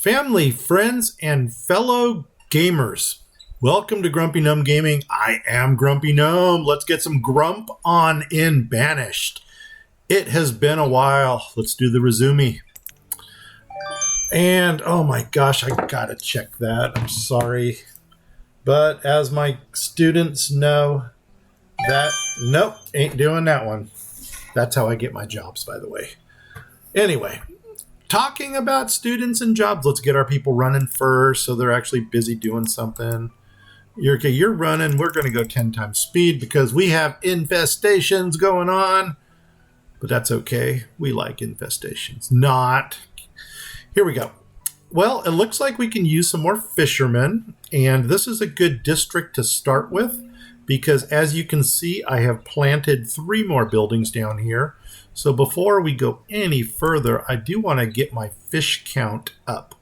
Family, friends, and fellow gamers. Welcome to Grumpy Gnome Gaming. I am Grumpy Gnome. Let's get some grump on in Banished. It has been a while. Let's do the resume. And oh my gosh, I gotta check that. I'm sorry. But as my students know, nope, ain't doing that one. That's how I get my jobs, by the way. Anyway, talking about students and jobs, let's get our people running first so they're actually busy doing something. You're running. We're going to go 10 times speed because we have infestations going on. But that's okay. We like infestations. Not. Here we go. Well, it looks like we can use some more fishermen. And this is a good district to start with because as you can see, I have planted 3 more buildings down here. So before we go any further, I do want to get my fish count up.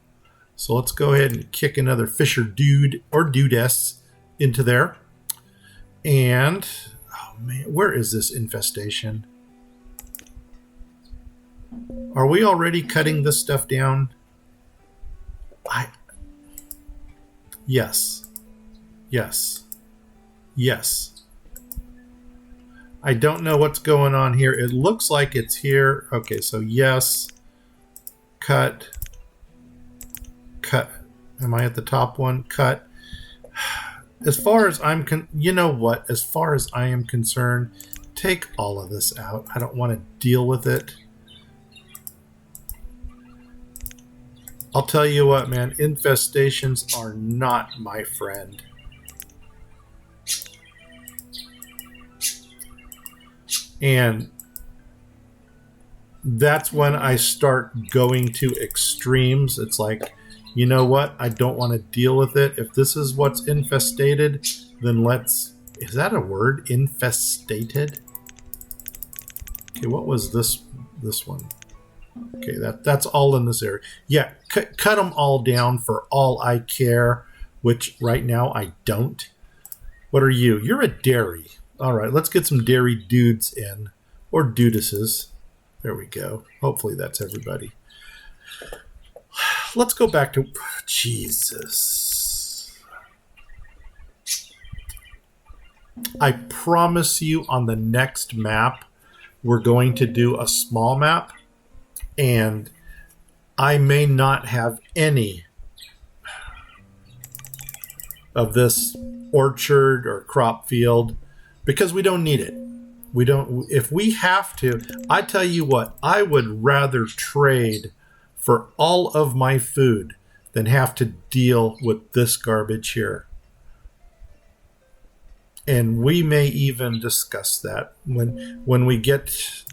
So let's go ahead and kick another fisher dude or dudess into there. And, oh man, where is this infestation? Are we already cutting this stuff down? Yes. Yes. Yes. I don't know what's going on here. It looks like it's here. Okay, so yes. Cut. Cut. Am I at the top one? Cut. As far as I'm you know what? As far as I am concerned, take all of this out. I don't want to deal with it. I'll tell you what, man. Infestations are not my friend. And that's when I start going to extremes. It's like, you know what? I don't want to deal with it. If this is what's infestated, then let's... Is that a word? Infestated? Okay, what was this one? Okay, that's all in this area. Yeah, cut them all down for all I care, which right now I don't. What are you? You're a dairy. All right, let's get some dairy dudes in, or dudesses. There we go. Hopefully that's everybody. Let's go back to... Jesus. I promise you on the next map, we're going to do a small map, and I may not have any of this orchard or crop field, because we don't need it. We don't. If we have to, I tell you what, I would rather trade for all of my food than have to deal with this garbage here. And we may even discuss that when we get...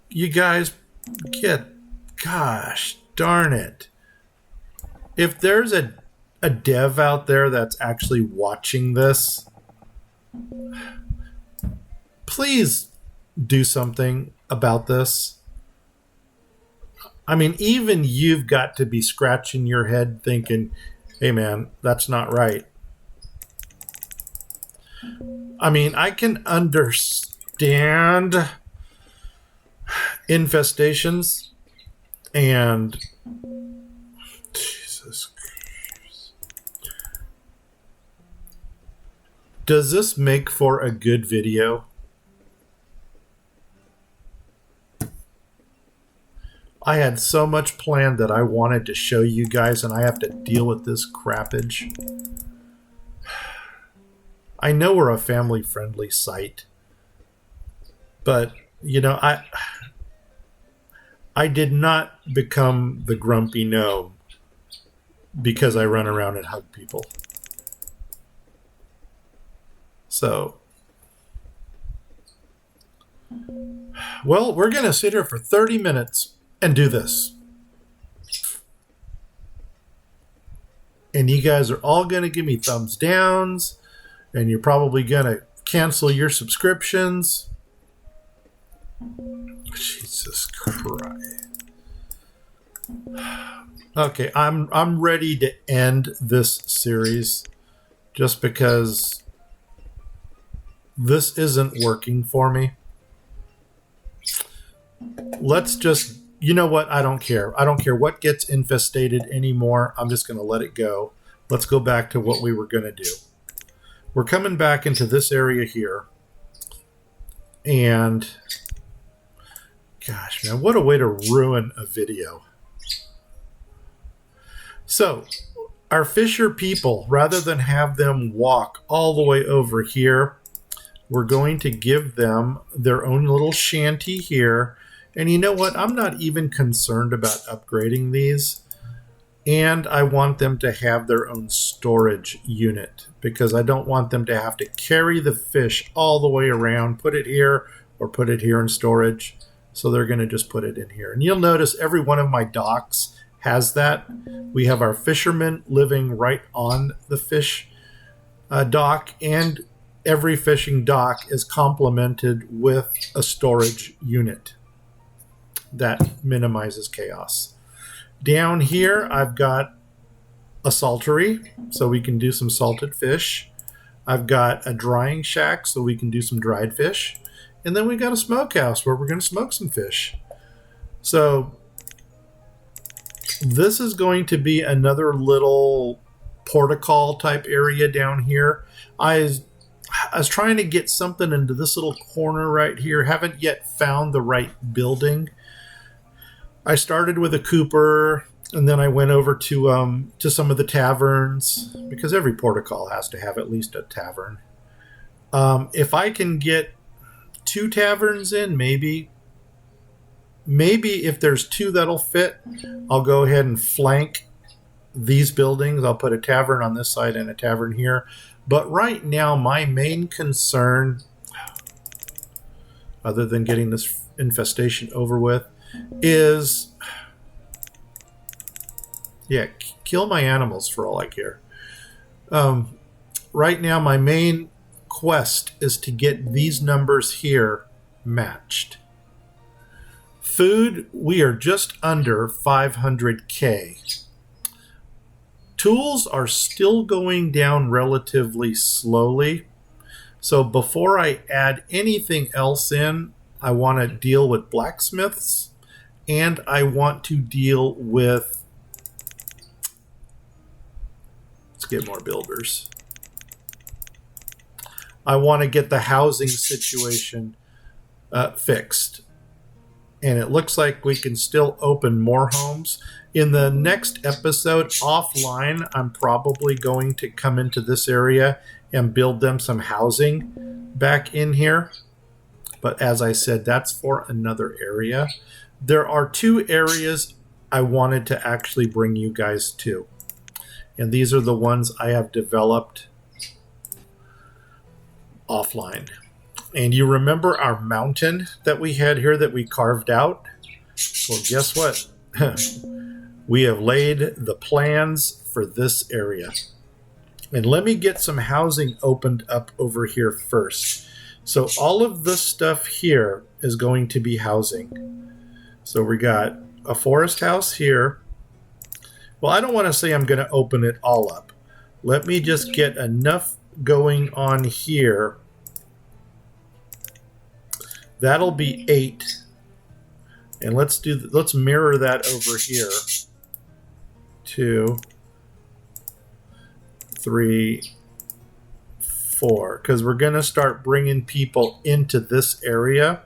You guys get... Gosh darn it. If there's a dev out there that's actually watching this, please do something about this. I mean, even you've got to be scratching your head thinking, hey man, that's not right. I mean, I can understand infestations and... Jesus Christ. Does this make for a good video? I had so much planned that I wanted to show you guys, and I have to deal with this crappage. I know we're a family-friendly site, but, you know, I did not become the Grumpy Gnome because I run around and hug people. So, well, we're going to sit here for 30 minutes and do this. And you guys are all going to give me thumbs downs, and you're probably going to cancel your subscriptions. Jesus Christ. Okay, I'm ready to end this series just because this isn't working for me. let's just, you know what? I don't care. I don't care what gets infestated anymore. I'm just going to let it go. Let's go back to what we were going to do. We're coming back into this area here. And gosh, man, what a way to ruin a video. So our fisher people, rather than have them walk all the way over here, we're going to give them their own little shanty here. And you know what? I'm not even concerned about upgrading these. And I want them to have their own storage unit because I don't want them to have to carry the fish all the way around, put it here or put it here in storage. So they're going to just put it in here. And you'll notice every one of my docks has that. We have our fishermen living right on the fish dock, and every fishing dock is complemented with a storage unit. That minimizes chaos. Down here, I've got a saltery, so we can do some salted fish. I've got a drying shack, so we can do some dried fish. And then we got a smokehouse where we're going to smoke some fish. So this is going to be another little portico type area down here. I was trying to get something into this little corner right here. Haven't yet found the right building. I started with a cooper, and then I went over to some of the taverns, because every portico has to have at least a tavern. If I can get 2 taverns in, maybe if there's 2 that'll fit, I'll go ahead and flank these buildings. I'll put a tavern on this side and a tavern here. But right now, my main concern, other than getting this infestation over with, is, kill my animals for all I care. Right now, my main quest is to get these numbers here matched. Food, we are just under 500K. Tools are still going down relatively slowly. So before I add anything else in, I want to deal with blacksmiths, and I want to deal with, let's get more builders. I want to get the housing situation fixed. And it looks like we can still open more homes. In the next episode, offline, I'm probably going to come into this area and build them some housing back in here. But as I said, that's for another area. There are 2 areas I wanted to actually bring you guys to. And these are the ones I have developed offline. And you remember our mountain that we had here that we carved out? Well, guess what? We have laid the plans for this area. And let me get some housing opened up over here first. So all of this stuff here is going to be housing. So we got a forest house here. Well, I don't want to say I'm going to open it all up. Let me just get enough going on here. That'll be 8. And let's mirror that over here. 2, 3, 4. Because we're going to start bringing people into this area.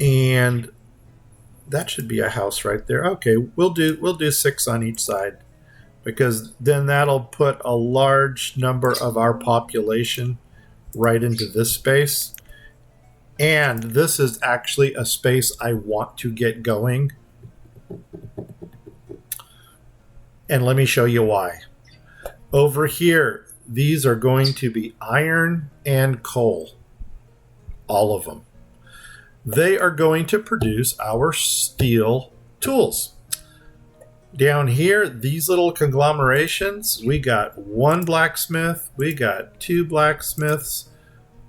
And that should be a house right there. Okay, we'll do 6 on each side, because then that'll put a large number of our population right into this space. And this is actually a space I want to get going. And let me show you why. Over here, these are going to be iron and coal. All of them. They are going to produce our steel tools. Down here, these little conglomerations, we got 1 blacksmith, we got 2 blacksmiths,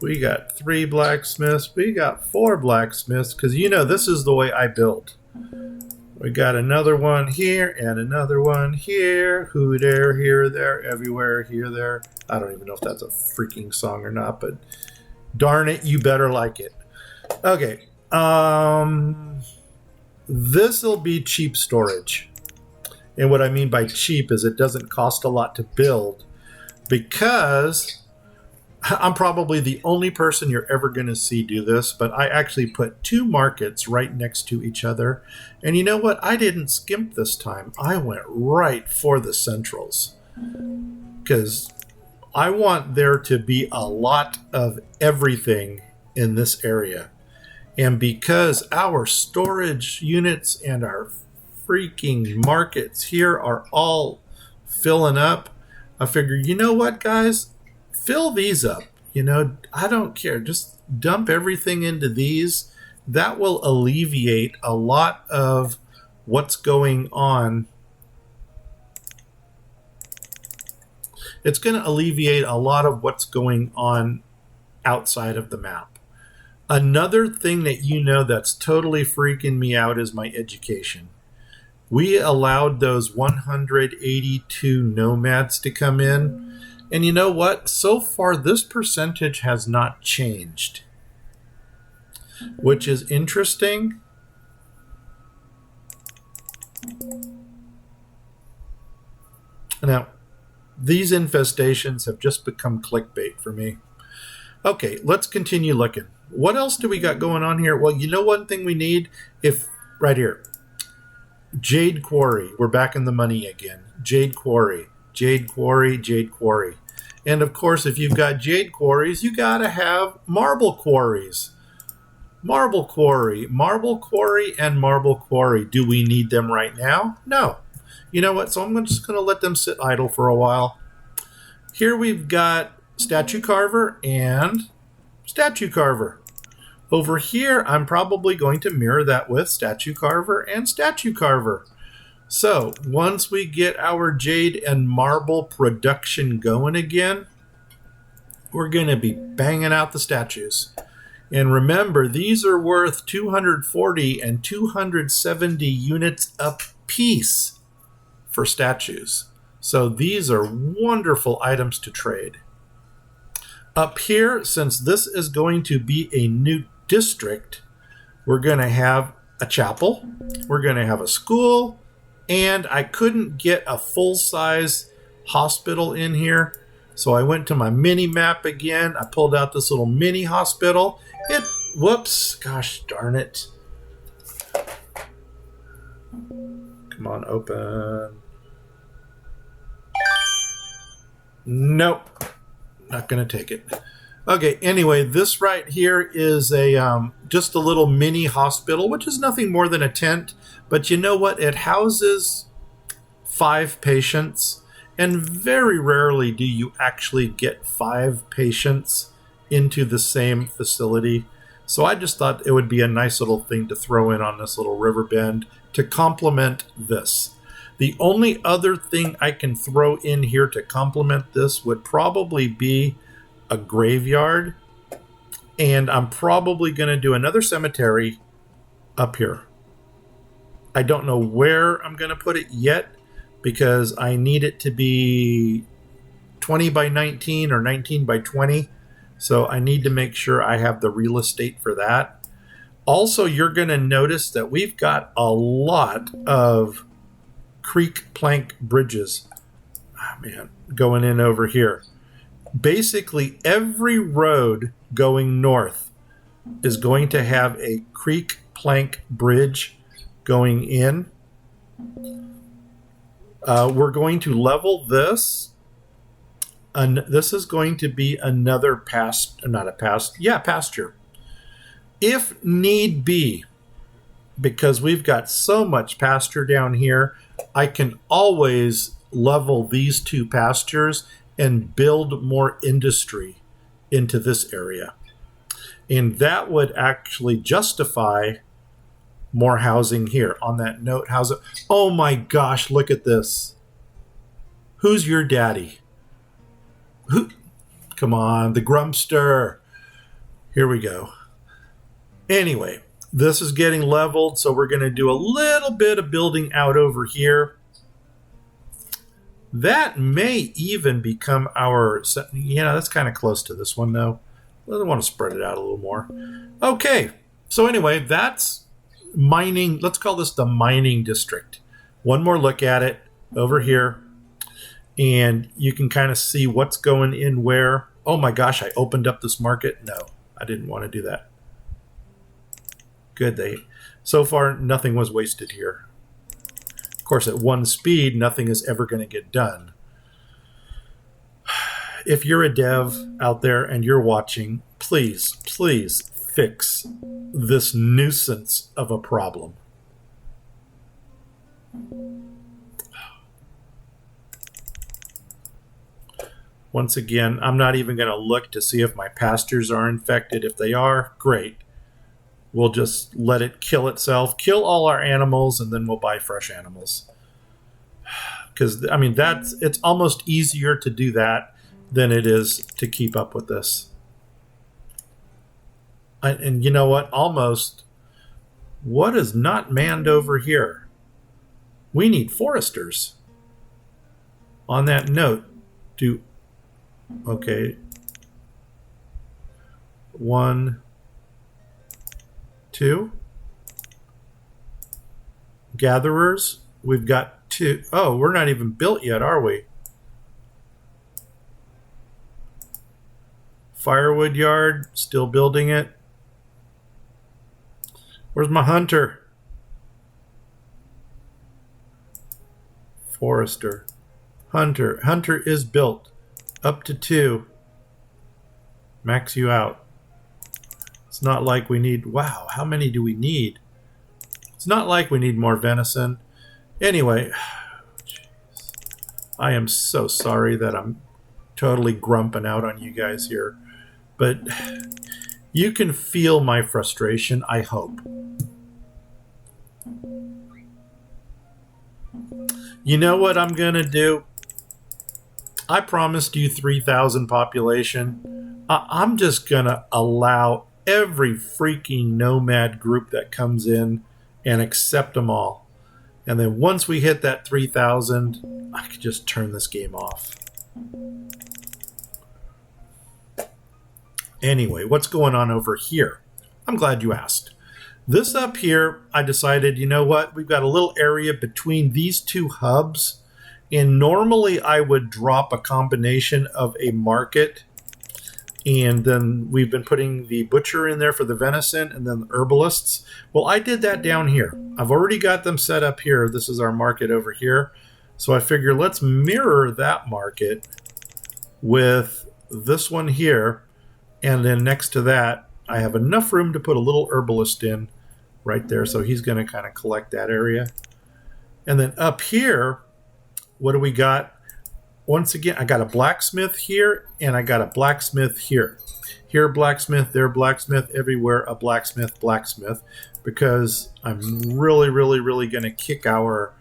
we got 3 blacksmiths, we got 4 blacksmiths, because this is the way I build. We got another one here and another one here. Who there, here, there, everywhere, here, there. I don't even know if that's a freaking song or not, but darn it, you better like it. Okay. This will be cheap storage. And what I mean by cheap is it doesn't cost a lot to build, because I'm probably the only person you're ever going to see do this, but I actually put two markets right next to each other. And you know what? I didn't skimp this time. I went right for the centrals, because I want there to be a lot of everything in this area. And because our storage units and our freaking markets here are all filling up, I figured, you know what, guys? Fill these up. I don't care. Just dump everything into these. That will alleviate a lot of what's going on. It's going to alleviate a lot of what's going on outside of the map. Another thing that that's totally freaking me out is my education. We allowed those 182 nomads to come in. And you know what? So far, this percentage has not changed, which is interesting. Now, these infestations have just become clickbait for me. Okay, let's continue looking. What else do we got going on here? Well, you know one thing we need? Right here. Jade Quarry. We're back in the money again. Jade Quarry. Jade Quarry, Jade Quarry. And of course, if you've got Jade Quarries, you got to have Marble Quarries. Marble Quarry, Marble Quarry, and Marble Quarry. Do we need them right now? No. You know what? So I'm just going to let them sit idle for a while. Here we've got Statue Carver and Statue Carver. Over here, I'm probably going to mirror that with Statue Carver and Statue Carver. So once we get our jade and marble production going again, we're going to be banging out the statues. And remember, these are worth 240 and 270 units a piece for statues. So these are wonderful items to trade. Up here, since this is going to be a new district, we're going to have a chapel, we're going to have a school, and I couldn't get a full-size hospital in here, so I went to my mini map again. I pulled out this little mini hospital. Whoops, gosh darn it. Come on, open. Nope, not going to take it. Okay, anyway, this right here is just a little mini hospital, which is nothing more than a tent. But you know what? It houses 5 patients, and very rarely do you actually get 5 patients into the same facility. So I just thought it would be a nice little thing to throw in on this little river bend to complement this. The only other thing I can throw in here to complement this would probably be a graveyard, and I'm probably going to do another cemetery up here. I don't know where I'm going to put it yet, because I need it to be 20 by 19 or 19 by 20. So I need to make sure I have the real estate for that. Also, you're going to notice that we've got a lot of creek plank bridges. Oh, man, going in over here. Basically, every road going north is going to have a creek plank bridge going in. We're going to level this. And this is going to be another pasture. If need be, because we've got so much pasture down here, I can always level these 2 pastures and build more industry into this area. And that would actually justify more housing here. On that note, oh my gosh, look at this. Who's your daddy? Who? Come on, the Grumpster. Here we go. Anyway, this is getting leveled, so we're going to do a little bit of building out over here. That may even become our, that's kind of close to this one though. I want to spread it out a little more. Okay. So anyway, that's mining. Let's call this the mining district. One more look at it over here. And you can kind of see what's going in where. Oh my gosh, I opened up this market. No, I didn't want to do that. Good. So far, nothing was wasted here. Of course, at one speed, nothing is ever going to get done. If you're a dev out there and you're watching, please fix this nuisance of a problem. Once again, I'm not even going to look to see if my pastures are infected. If they are, great. We'll just let it kill itself, kill all our animals, and then we'll buy fresh animals. Because, I mean, it's almost easier to do that than it is to keep up with this. And you know what? Almost, what is not manned over here? We need foresters. On that note, okay. 1, 2. Gatherers. We've got 2. Oh, we're not even built yet, are we? Firewood yard. Still building it. Where's my hunter? Forester. Hunter. Hunter is built. Up to 2. Max you out. It's not like we need... Wow, how many do we need? It's not like we need more venison. Anyway, geez, I am so sorry that I'm totally grumping out on you guys here. But you can feel my frustration, I hope. You know what I'm going to do? I promised you 3,000 population. I'm just going to allow every freaking nomad group that comes in and accept them all. And then once we hit that 3,000, I could just turn this game off. Anyway, what's going on over here? I'm glad you asked. This up here, I decided, you know what? We've got a little area between these two hubs. And normally I would drop a combination of a market, and then we've been putting the butcher in there for the venison and then the herbalists. Well, I did that down here. I've already got them set up here. This is our market over here. So I figure let's mirror that market with this one here. And then next to that, I have enough room to put a little herbalist in right there. So he's going to kind of collect that area. And then up here, what do we got? Once again, I got a blacksmith here and I got a blacksmith here. Here, blacksmith, there, blacksmith, everywhere, a blacksmith, blacksmith, because I'm really going to kick our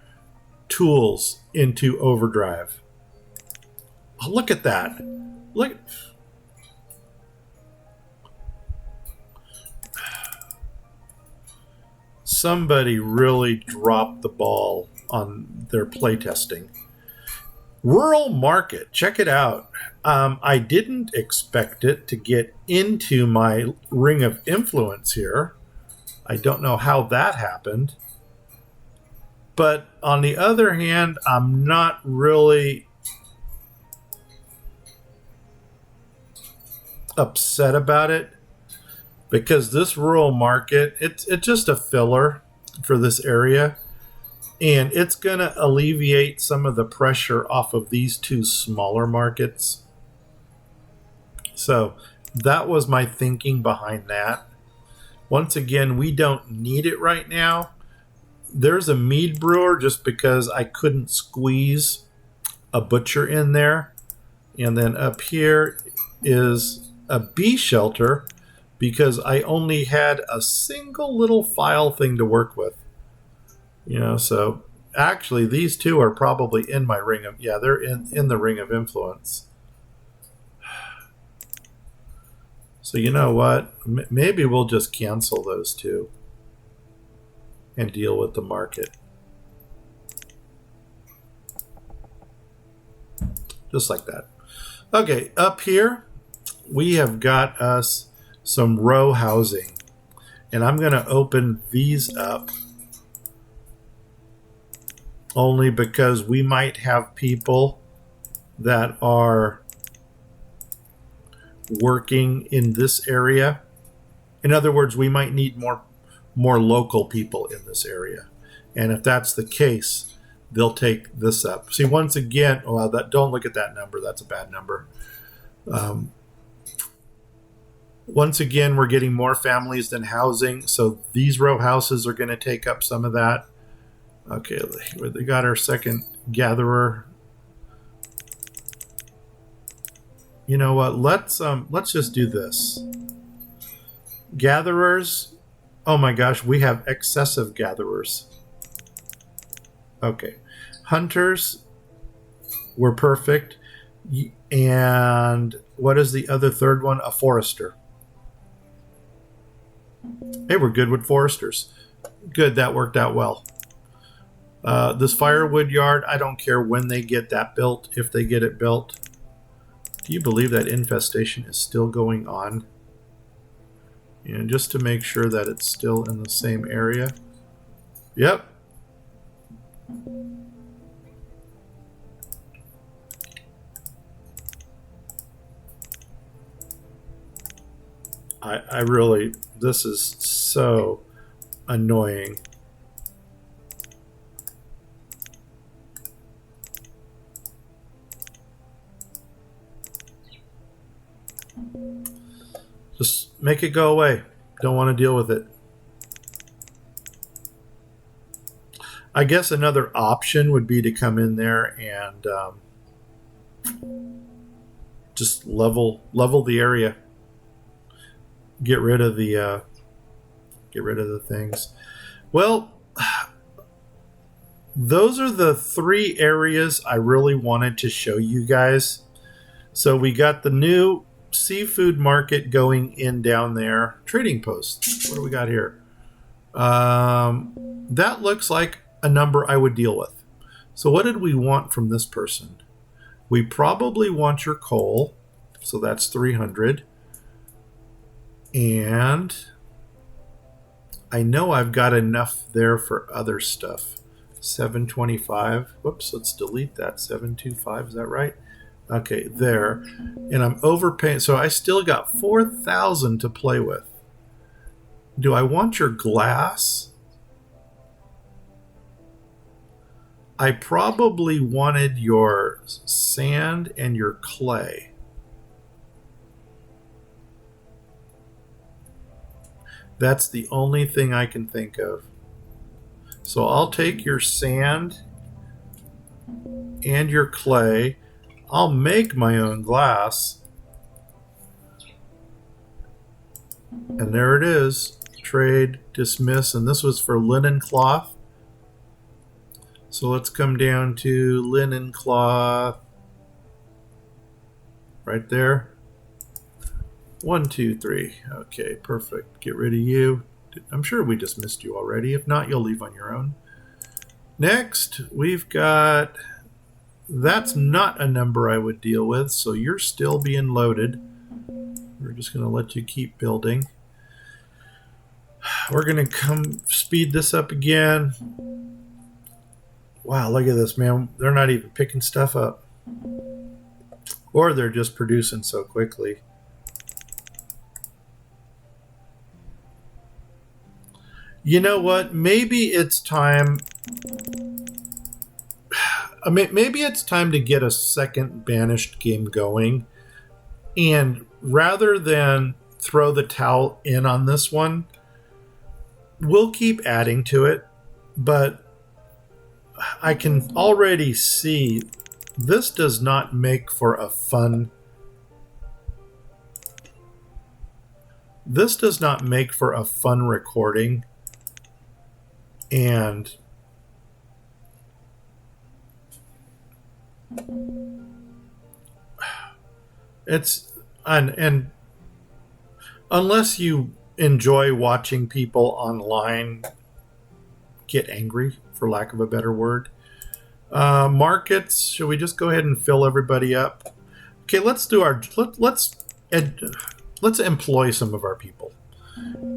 tools into overdrive. Oh, look at that. Look. Somebody really dropped the ball on their playtesting. Rural market, check it out. I didn't expect it to get into my ring of influence here. I don't know how that happened. But on the other hand, I'm not really upset about it, because this rural market, it's just a filler for this area. And it's going to alleviate some of the pressure off of these two smaller markets. So that was my thinking behind that. Once again, we don't need it right now. There's a mead brewer just because I couldn't squeeze a butcher in there. And then up here is a bee shelter because I only had a single little file thing to work with. You know, so actually these two are probably in my ring of, yeah, they're in the ring of influence. So you know what? Maybe we'll just cancel those two and deal with the market. Just like that. Okay, up here, we have got us some row housing. And I'm going to open these up only because we might have people that are working in this area. In other words, we might need more local people in this area. And if that's the case, they'll take this up. See, once again, don't look at that number. That's a bad number. Once again, we're getting more families than housing. So these row houses are going to take up some of that. Okay, they got our second gatherer. You know what? Let's just do this. Gatherers. Oh my gosh, we have excessive gatherers. Okay. Hunters. We're perfect. And what is the other third one? A forester. Hey, we're good with foresters. Good, that worked out well. This firewood yard, I don't care when they get that built, if they get it built. Do you believe that infestation is still going on? And just to make sure that it's still in the same area. Yep. I really, this is so annoying. Just make it go away. Don't want to deal with it. I guess another option would be to come in there and just level the area. Get rid of the things. Well, those are the three areas I really wanted to show you guys. So we got the new seafood market going in down there. Trading post. What do we got here? That looks like a number I would deal with. So what did we want from this person? We probably want your coal. So that's 300. And I know I've got enough there for other stuff. 725. Whoops, let's delete that. 725, is that right? Okay, there. And I'm overpaying. So I still got 4,000 to play with. Do I want your glass? I probably wanted your sand and your clay. That's the only thing I can think of. So I'll take your sand and your clay. I'll make my own glass. And there it is. Trade, dismiss. And this was for linen cloth. So let's come down to linen cloth. Right there. 1, 2, 3. Okay, perfect. Get rid of you. I'm sure we dismissed you already. If not, you'll leave on your own. Next, we've got... That's not a number I would deal with, so you're still being loaded. We're just going to let you keep building. We're going to come speed this up again. Wow, look at this, man. They're not even picking stuff up. Or they're just producing so quickly. You know what? Maybe it's time... Maybe it's time to get a second Banished game going. And rather than throw the towel in on this one, we'll keep adding to it. But I can already see this does not make for a fun... This does not make for a fun recording. And... It's and unless you enjoy watching people online get angry, for lack of a better word. Markets, should we just go ahead and fill everybody up? Okay, let's do our let's let's employ some of our people.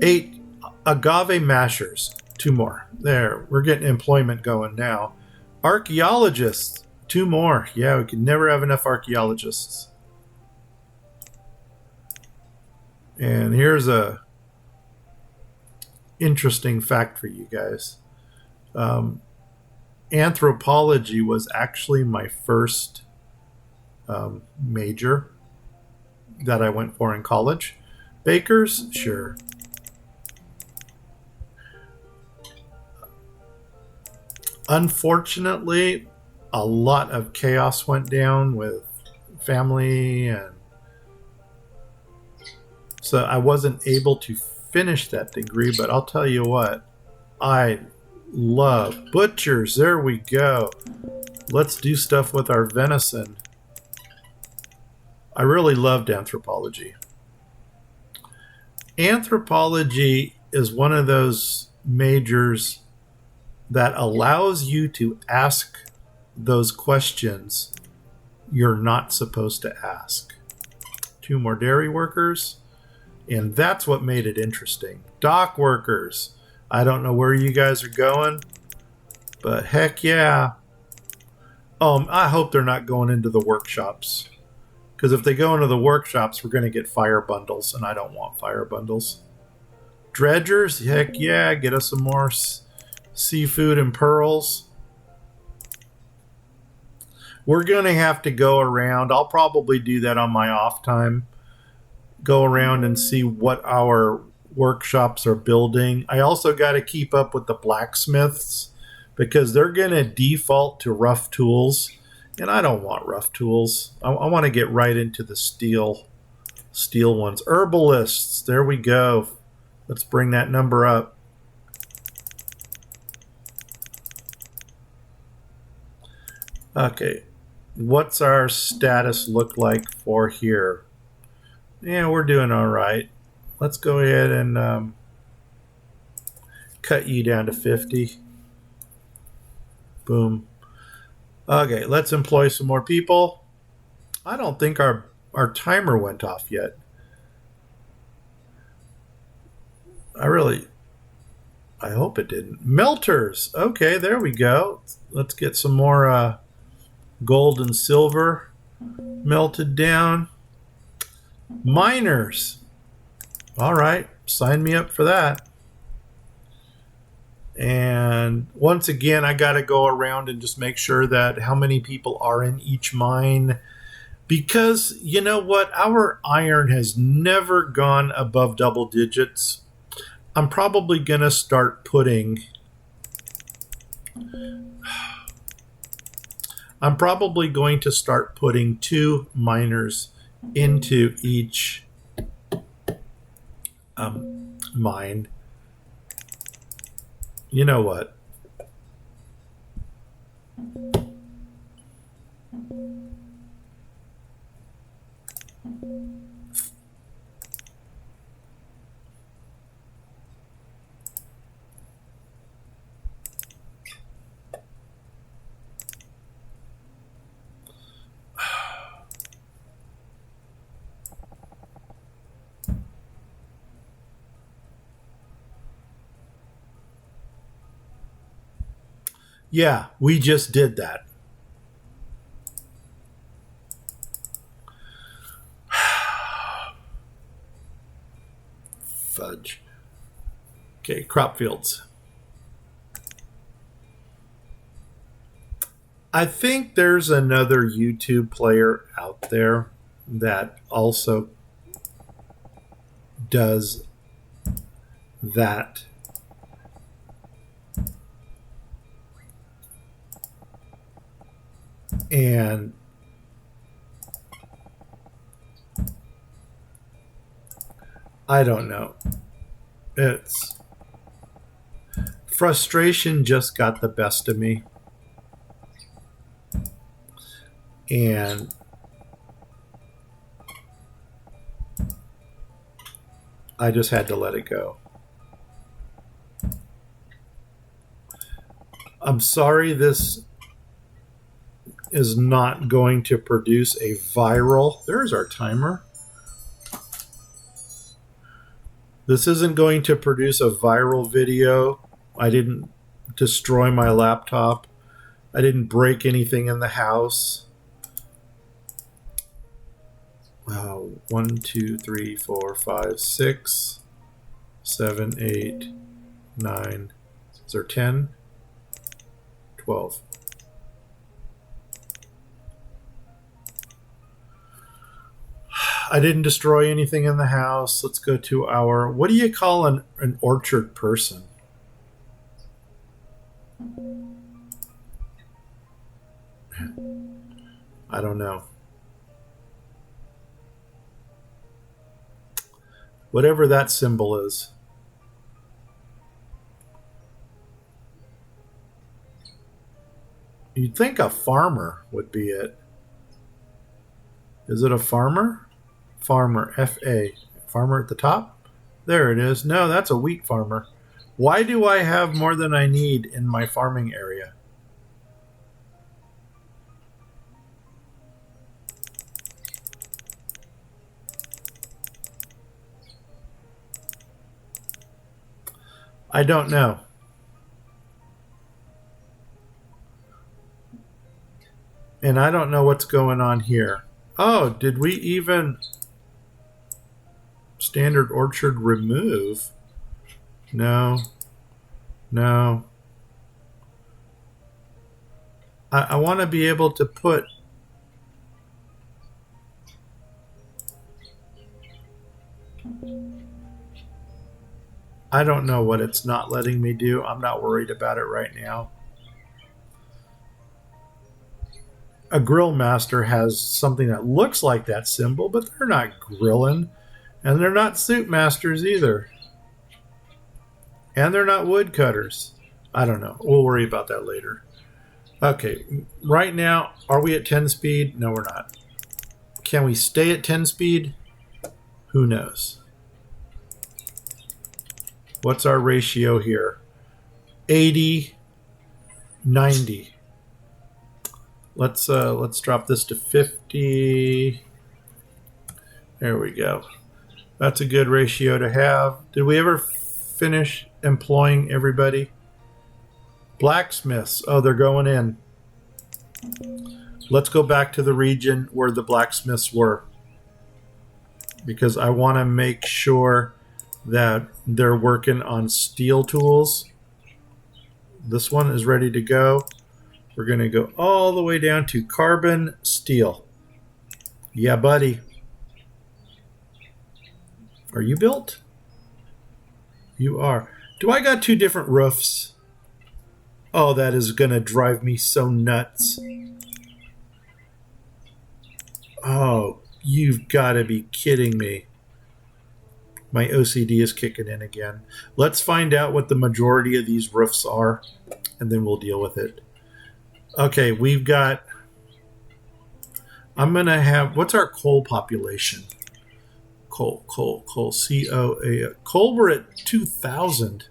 8 agave mashers. 2 more. There, we're getting employment going now. Archaeologists. 2 more. Yeah, we could never have enough archaeologists. And here's a interesting fact for you guys. Anthropology was actually my first major that I went for in college. Bakers, sure. Unfortunately, a lot of chaos went down with family, and so I wasn't able to finish that degree. But I'll tell you what, I love butchers. There we go. Let's do stuff with our venison. I really loved anthropology. Anthropology is one of those majors that allows you to ask those questions you're not supposed to ask. 2 more dairy workers, and that's what made it interesting. Dock workers. I don't know where you guys are going, but heck yeah. I hope they're not going into the workshops, because if they go into the workshops, we're going to get fire bundles, and I don't want fire bundles. Dredgers, heck yeah, get us some more seafood and pearls. We're going to have to go around. I'll probably do that on my off time. Go around and see what our workshops are building. I also got to keep up with the blacksmiths, because they're going to default to rough tools, and I don't want rough tools. I want to get right into the steel ones. Herbalists, there we go. Let's bring that number up. Okay, what's our status look like for here? Yeah, we're doing all right. Let's go ahead and cut you down to 50. Boom. Okay, let's employ some more people. I don't think our timer went off yet. I hope it didn't. Melters. Okay, there we go. Let's get some more gold and silver melted down. Miners. All right, sign me up for that. And once again, I got to go around and just make sure that how many people are in each mine, because you know what? Our iron has never gone above double digits. I'm probably going to start putting 2 miners into each mine. You know what? Yeah, we just did that. Fudge. Okay, crop fields. I think there's another YouTube player out there that also does that. And I don't know. It's frustration just got the best of me. And I just had to let it go. I'm sorry this is not going to produce a viral. There's our timer. This isn't going to produce a viral video. I didn't destroy my laptop. I didn't break anything in the house. 1, 2, 3, 4, 5, 6, 7, 8, 9. Is there 10? 12. I didn't destroy anything in the house. Let's go to our, what do you call an orchard person? I don't know. Whatever that symbol is. You'd think a farmer would be it. Is it a farmer? Farmer, F-A. Farmer at the top? There it is. No, that's a wheat farmer. Why do I have more than I need in my farming area? I don't know. And I don't know what's going on here. Oh, did we even... Standard orchard remove? No. No. I want to be able to put... I don't know what it's not letting me do. I'm not worried about it right now. A grill master has something that looks like that symbol, but they're not grilling. And they're not soup masters either. And they're not woodcutters. I don't know. We'll worry about that later. Okay, right now, are we at 10 speed? No, we're not. Can we stay at 10 speed? Who knows? What's our ratio here? 80, 90. Let's drop this to 50. There we go. That's a good ratio to have. Did we ever finish employing everybody? Blacksmiths. Oh, they're going in. Let's go back to the region where the blacksmiths were, because I want to make sure that they're working on steel tools. This one is ready to go. We're going to go all the way down to carbon steel. Yeah, buddy. Are you built? You are. Do I got two different roofs? Oh, that is going to drive me so nuts. Oh, you've got to be kidding me. My OCD is kicking in again. Let's find out what the majority of these roofs are, and then we'll deal with it. Okay, we've got... I'm going to have... What's our coal population? Coal, C-O-A. Coal, we're at 2,000.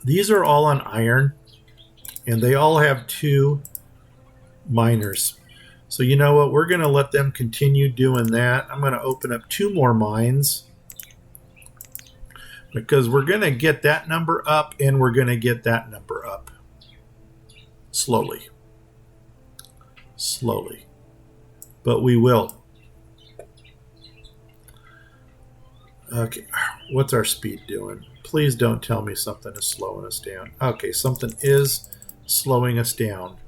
These are all on iron, and they all have 2 miners. So you know what? We're going to let them continue doing that. I'm going to open up 2 more mines, because we're going to get that number up, and we're going to get that number up. Slowly. Slowly. But we will. Okay, what's our speed doing? Please don't tell me something is slowing us down. Okay, something is slowing us down.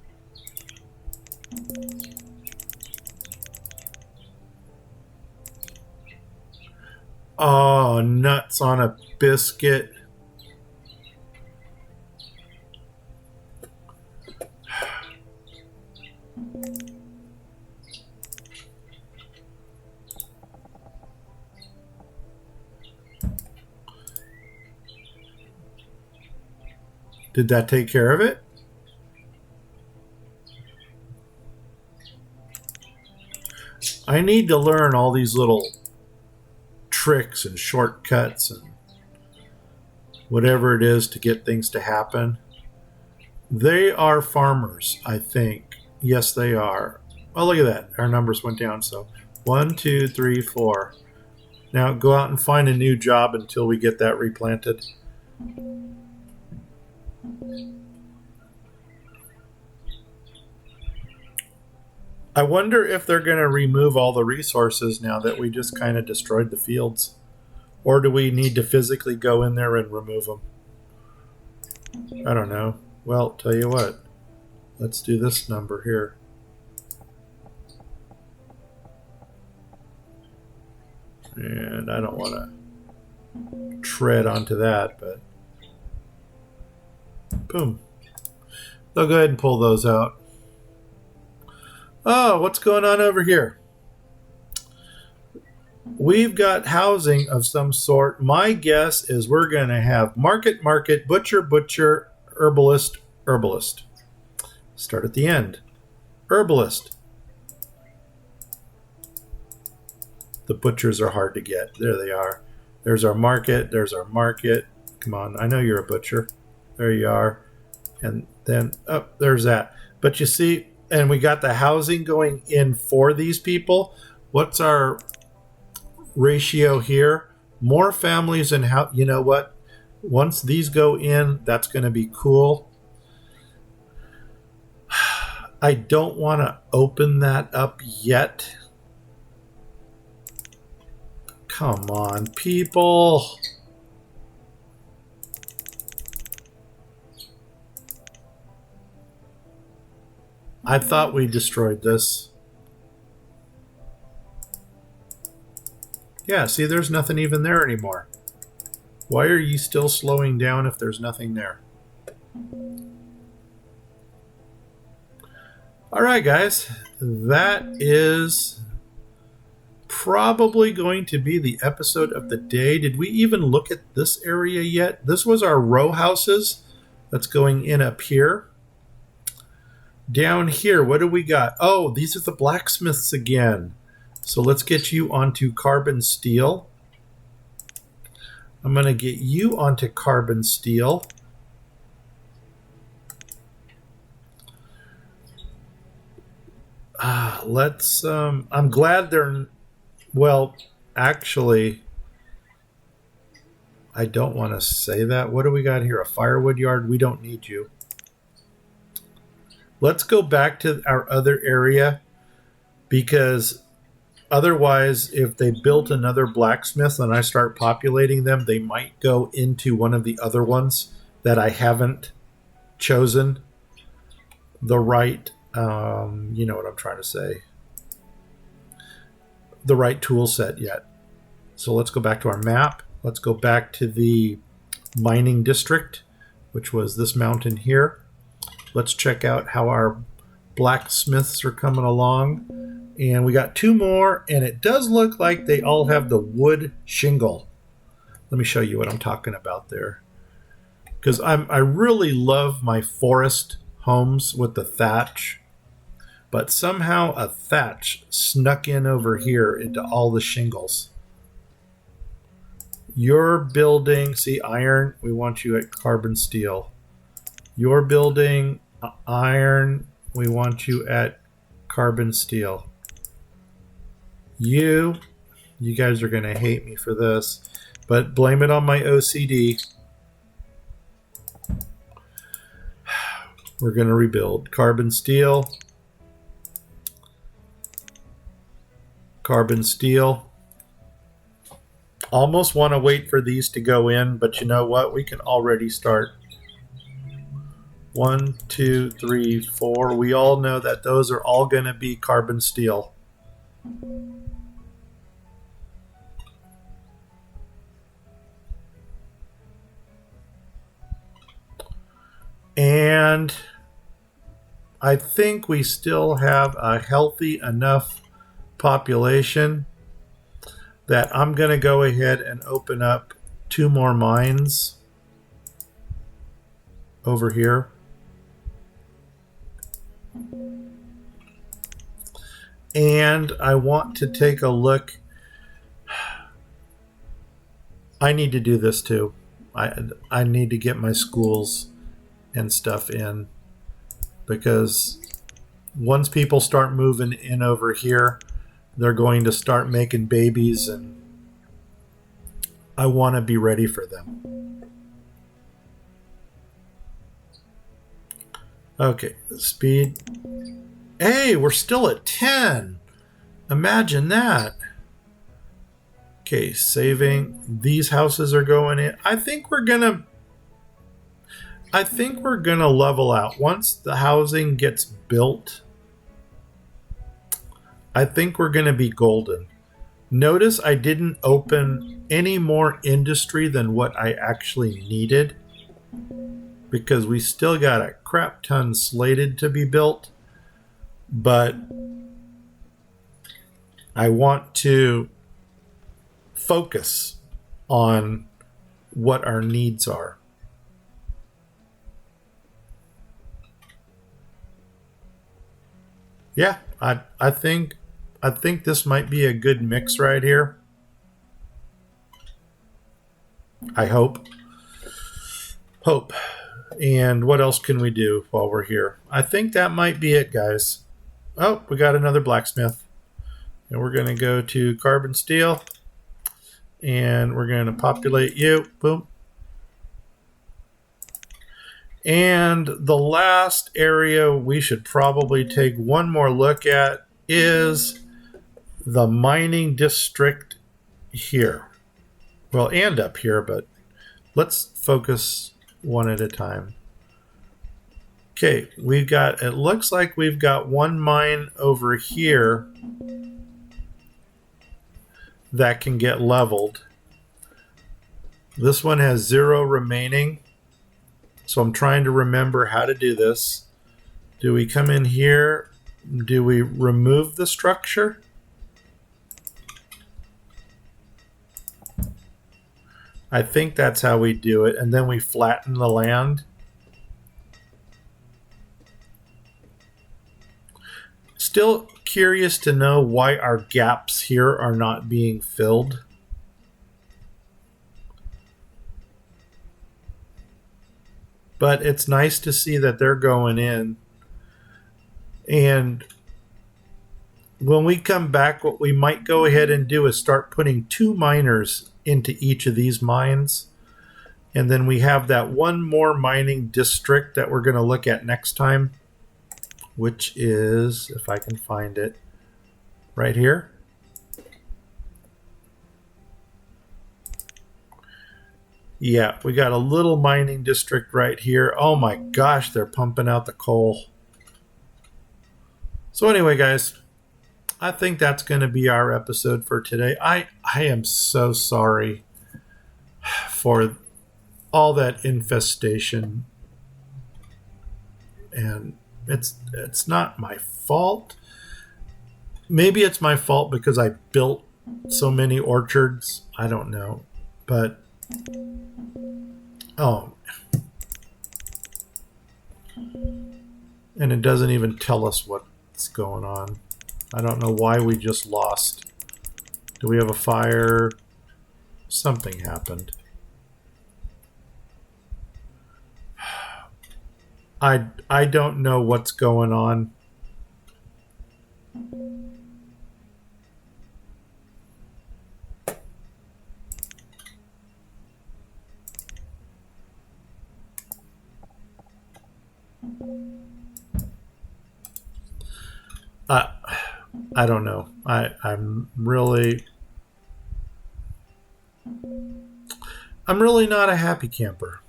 Oh, nuts on a biscuit. Did that take care of it? I need to learn all these little tricks and shortcuts and whatever it is to get things to happen. They are farmers, I think. Yes, they are. Oh, look at that. Our numbers went down. So 1, 2, 3, 4. Now go out and find a new job until we get that replanted. I wonder if they're going to remove all the resources now that we just kind of destroyed the fields. Or do we need to physically go in there and remove them? I don't know. Well, tell you what. Let's do this number here. And I don't want to tread onto that, but boom. They'll go ahead and pull those out. Oh, what's going on over here? We've got housing of some sort. My guess is we're going to have market, butcher, herbalist. Start at the end. Herbalist. The butchers are hard to get. There they are. There's our market. Come on, I know you're a butcher. There you are. And then, oh, there's that. But you see, and we got the housing going in for these people. What's our ratio here? More families and how, you know what? Once these go in, that's going to be cool. I don't want to open that up yet. Come on, people. I thought we destroyed this. Yeah, see, there's nothing even there anymore. Why are you still slowing down if there's nothing there? All right, guys. That is probably going to be the episode of the day. Did we even look at this area yet? This was our row houses that's going in up here. Down here, what do we got? Oh, these are the blacksmiths again. So let's get you onto carbon steel. I'm going to get you onto carbon steel. I'm glad they're, well, actually, I don't want to say that. What do we got here? A firewood yard? We don't need you. Let's go back to our other area, because otherwise, if they built another blacksmith and I start populating them, they might go into one of the other ones that I haven't chosen the right, you know what I'm trying to say, the right tool set yet. So let's go back to our map. Let's go back to the mining district, which was this mountain here. Let's check out how our blacksmiths are coming along. And we got two more, and it does look like they all have the wood shingle. Let me show you what I'm talking about there. Because I really love my forest homes with the thatch. But somehow a thatch snuck in over here into all the shingles. Your building, see, iron, we want you at carbon steel. Your building, iron, we want you at carbon steel. You guys are going to hate me for this, but blame it on my OCD. We're going to rebuild. Carbon steel. Carbon steel. Almost want to wait for these to go in, but you know what? We can already start. 1, 2, 3, 4. We all know that those are all going to be carbon steel. And I think we still have a healthy enough population that I'm going to go ahead and open up 2 more mines over here. And I want to take a look. I need to do this too. I need to get my schools and stuff in, because once people start moving in over here, they're going to start making babies, and I want to be ready for them. Okay, speed. Hey, we're still at 10. Imagine that. Okay, saving. These houses are going in. I think we're gonna level out. Once the housing gets built, I think we're gonna be golden. Notice I didn't open any more industry than what I actually needed, because we still got a crap ton slated to be built, but I want to focus on what our needs are. Yeah, I think this might be a good mix right here. I hope. And what else can we do while we're here? I think that might be it, guys. Oh, we got another blacksmith. And we're going to go to carbon steel. And we're going to populate you. Boom. And the last area we should probably take one more look at is the mining district here. Well, and up here, but let's focus one at a time. Okay, it looks like we've got one mine over here that can get leveled. This one has 0 remaining. So I'm trying to remember how to do this. Do we come in here? Do we remove the structure? I think that's how we do it. And then we flatten the land. Still curious to know why our gaps here are not being filled. But it's nice to see that they're going in. And when we come back, what we might go ahead and do is start putting 2 miners into each of these mines. And then we have that one more mining district that we're going to look at next time, which is, if I can find it, right here. Yeah, we got a little mining district right here. Oh my gosh, they're pumping out the coal. So anyway, guys, I think that's going to be our episode for today. I am so sorry for all that infestation. And it's not my fault. Maybe it's my fault because I built so many orchards. I don't know. But oh, and it doesn't even tell us what's going on. I don't know why we just lost. Do we have a fire? Something happened. I don't know what's going on. I don't know. I'm really not a happy camper.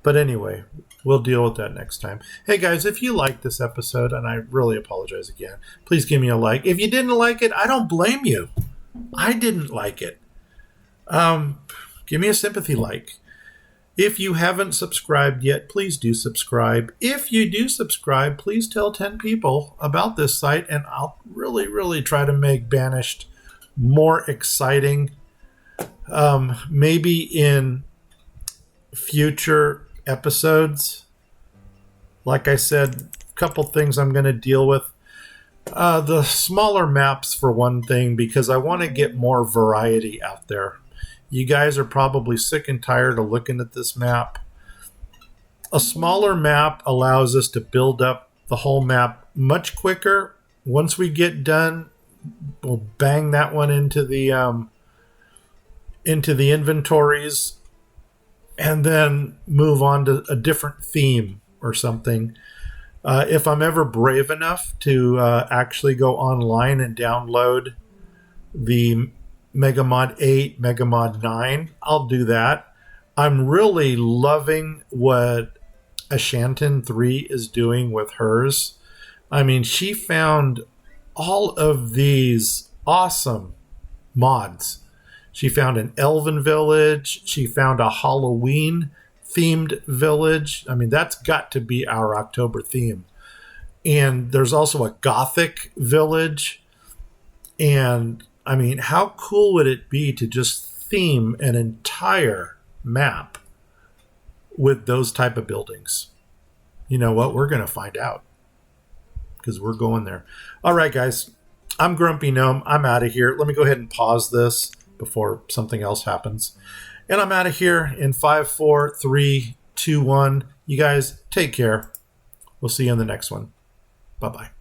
But anyway, we'll deal with that next time. Hey guys, if you liked this episode, and I really apologize again, please give me a like. If you didn't like it, I don't blame you. I didn't like it. Give me a sympathy like. If you haven't subscribed yet, please do subscribe. If you do subscribe, please tell 10 people about this site, and I'll really, really try to make Banished more exciting. Maybe in future episodes. Like I said, a couple things I'm going to deal with. The smaller maps for one thing, because I want to get more variety out there. You guys are probably sick and tired of looking at this map. A smaller map allows us to build up the whole map much quicker. Once we get done, we'll bang that one into the into the inventories and then move on to a different theme or something. If I'm ever brave enough to actually go online and download the Megamod 8, Megamod 9, I'll do that. I'm really loving what Ashantin 3 is doing with hers. I mean, she found all of these awesome mods. She found an elven village. She found a Halloween themed village. I mean, that's got to be our October theme. And there's also a Gothic village. And I mean, how cool would it be to just theme an entire map with those type of buildings? You know what? We're going to find out because we're going there. All right, guys. I'm Grumpy Gnome. I'm out of here. Let me go ahead and pause this before something else happens. And I'm out of here in 5, 4, 3, 2, 1. You guys take care. We'll see you in the next one. Bye-bye.